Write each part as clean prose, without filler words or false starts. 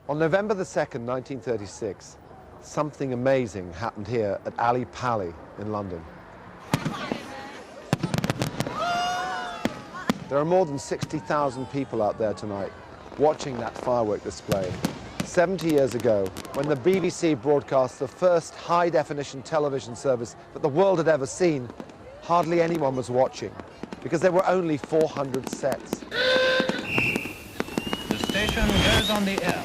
On November the 2nd, 1936, something amazing happened here at Ali Pali in London. There are more than 60,000 people out there tonight watching that firework display. 70 years ago, when the BBC broadcast the first high-definition television service that the world had ever seen, hardly anyone was watching, because there were only 400 sets. The station goes on the air.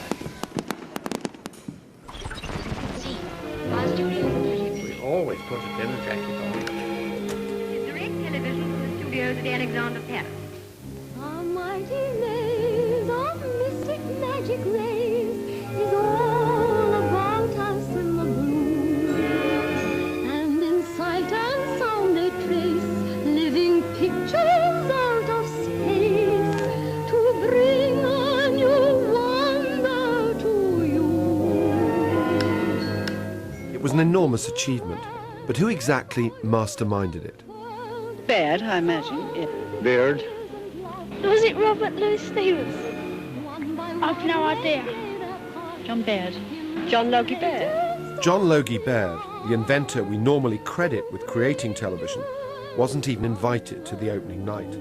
We always put a dinner jacket on. Direct television from the studios at the Alexandra Palace. A mighty maze of mystic magic rays is all about us in the blue. And in sight and sound they trace living pictures out of space to bring a new wonder to you. It was an enormous achievement, but who exactly masterminded it? Baird, I imagine. Beard. Was it Robert Louis Stevens? I've no idea. John Baird. John Logie Baird. John Logie Baird, the inventor we normally credit with creating television, wasn't even invited to the opening night.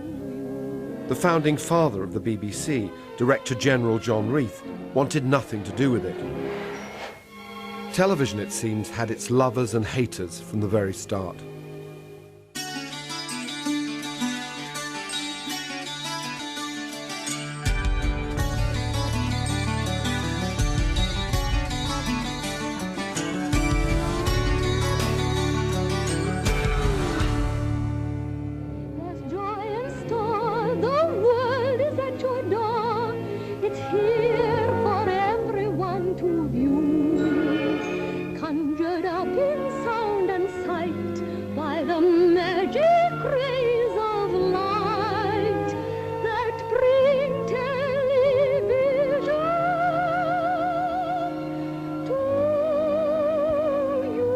The founding father of the BBC, Director General John Reith, wanted nothing to do with it. Television, it seems, had its lovers and haters from the very start. There's joy in store, the world is at your door. It's here for everyone to view. Conjured up in sound and sight by the magic rays of light that bring television to you.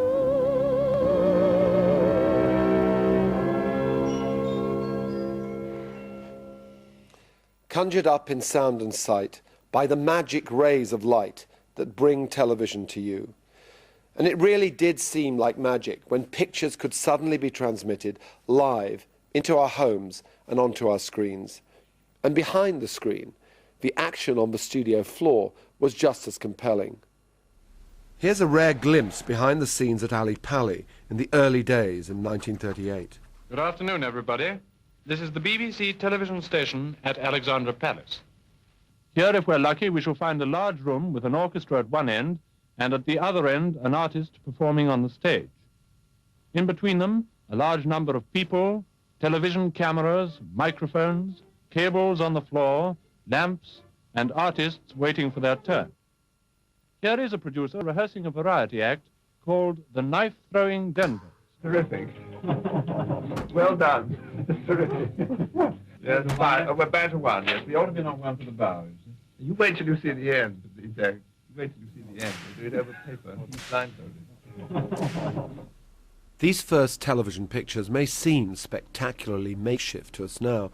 Conjured up in sound and sight by the magic rays of light that bring television to you. And it really did seem like magic when pictures could suddenly be transmitted live into our homes and onto our screens. And behind the screen, the action on the studio floor was just as compelling. Here's a rare glimpse behind the scenes at Ali Pali in the early days in 1938. Good afternoon, everybody. This is the BBC television station at Alexandra Palace. Here, if we're lucky, we shall find a large room with an orchestra at one end and at the other end an artist performing on the stage. In between them, a large number of people, television cameras, microphones, cables on the floor, lamps, and artists waiting for their turn. Here is a producer rehearsing a variety act called The Knife-Throwing Denver. Terrific. Well done. Terrific. Yes, fine. Oh, we're back to one, yes. We ought to be on one for the bows. You wait till you see the end, please, Jack. Wait till you see the end. We'll do it over paper. He's blindfolded. These first television pictures may seem spectacularly makeshift to us now,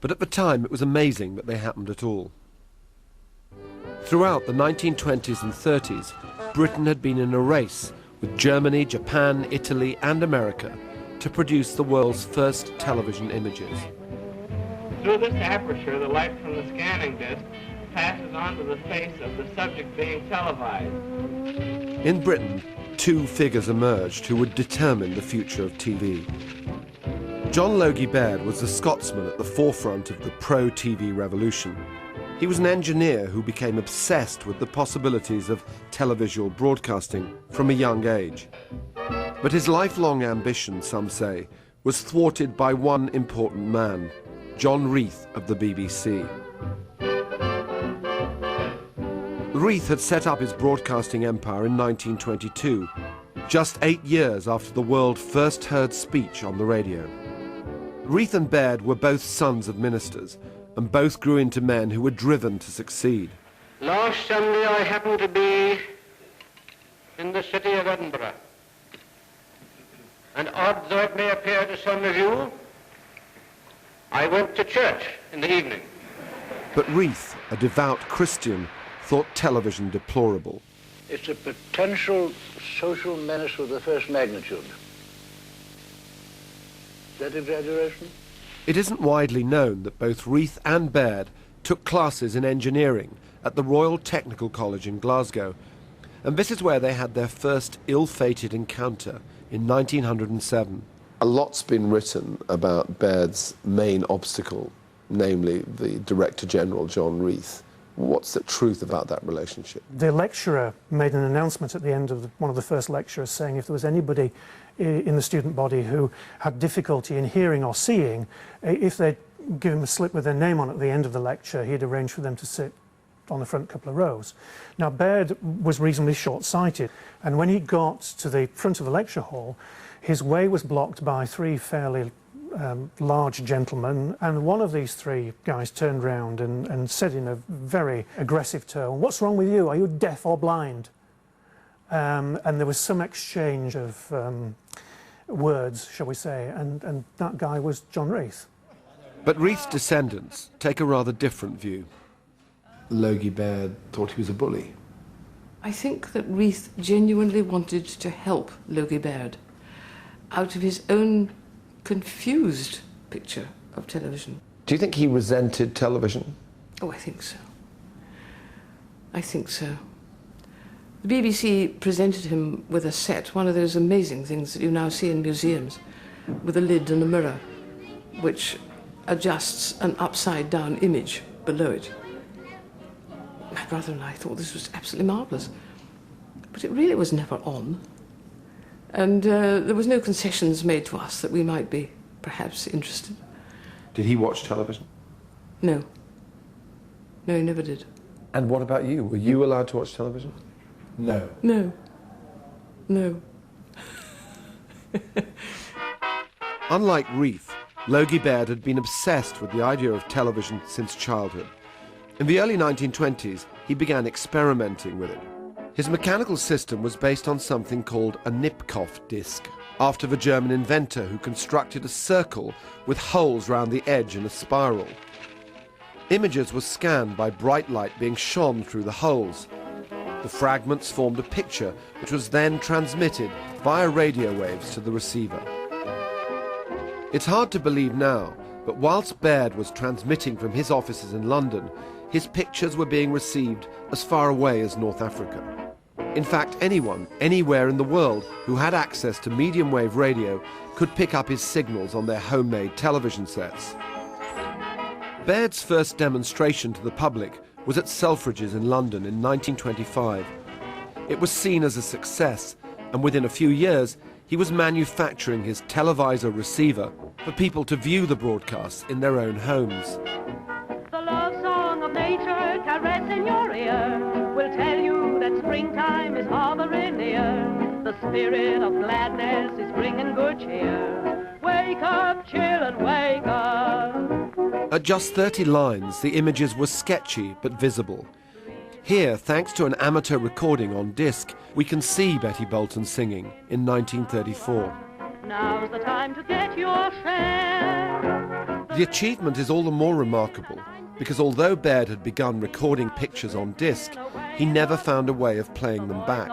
but at the time it was amazing that they happened at all. Throughout the 1920s and 30s, Britain had been in a race with Germany, Japan, Italy and America to produce the world's first television images. Through this aperture, the light from the scanning disc passes onto the face of the subject being televised. In Britain, two figures emerged who would determine the future of TV. John Logie Baird was the Scotsman at the forefront of the pro-TV revolution. He was an engineer who became obsessed with the possibilities of televisual broadcasting from a young age. But his lifelong ambition, some say, was thwarted by one important man, John Reith of the BBC. Reith had set up his broadcasting empire in 1922, just 8 years after the world first heard speech on the radio. Reith and Baird were both sons of ministers, and both grew into men who were driven to succeed. Last Sunday I happened to be in the city of Edinburgh. And odd though it may appear to some of you, I went to church in the evening. But Reith, a devout Christian, thought television deplorable. It's a potential social menace of the first magnitude. Is that exaggeration? It isn't widely known that both Reith and Baird took classes in engineering at the Royal Technical College in Glasgow, and this is where they had their first ill-fated encounter in 1907. A lot's been written about Baird's main obstacle, namely the Director General, John Reith. What's the truth about that relationship? The lecturer made an announcement at the end of one of the first lectures saying if there was anybody in the student body who had difficulty in hearing or seeing, if they'd give him a slip with their name on at the end of the lecture, he'd arrange for them to sit on the front couple of rows. Now, Baird was reasonably short-sighted, and when he got to the front of the lecture hall, his way was blocked by three fairly large gentlemen, and one of these three guys turned round and said in a very aggressive tone, "What's wrong with you? Are you deaf or blind?" And there was some exchange of words, shall we say, and that guy was John Reith. But Reith's descendants take a rather different view. Logie Baird thought he was a bully. I think that Reith genuinely wanted to help Logie Baird out of his own confused picture of television. Do you think he resented television? Oh, I think so. I think so. The BBC presented him with a set, one of those amazing things that you now see in museums, with a lid and a mirror, which adjusts an upside-down image below it. My brother and I thought this was absolutely marvellous. But it really was never on. And there was no concessions made to us that we might be perhaps interested. Did he watch television? No. No, he never did. And what about you? Were you allowed to watch television? No. No. No. Unlike Reith, Logie Baird had been obsessed with the idea of television since childhood. In the early 1920s, he began experimenting with it. His mechanical system was based on something called a Nipkow disc, after the German inventor who constructed a circle with holes round the edge in a spiral. Images were scanned by bright light being shone through the holes. The fragments formed a picture which was then transmitted via radio waves to the receiver. It's hard to believe now, but whilst Baird was transmitting from his offices in London, his pictures were being received as far away as North Africa. In fact, anyone, anywhere in the world who had access to medium-wave radio could pick up his signals on their homemade television sets. Baird's first demonstration to the public was at Selfridges in London in 1925. It was seen as a success, and within a few years, he was manufacturing his televisor receiver for people to view the broadcasts in their own homes. The love song of nature caressing your ear will tell you that springtime is hovering near. The spirit of gladness is bringing good cheer. Wake up, children, wake up. At just 30 lines, the images were sketchy but visible. Here, thanks to an amateur recording on disc, we can see Betty Bolton singing in 1934. Now's the time to get your share. The achievement is all the more remarkable because although Baird had begun recording pictures on disc, he never found a way of playing them back.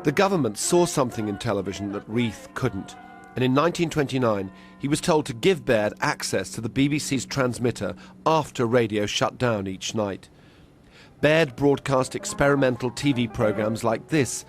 The government saw something in television that Reith couldn't, and in 1929 he was told to give Baird access to the BBC's transmitter after radio shut down each night. Baird broadcast experimental TV programmes like this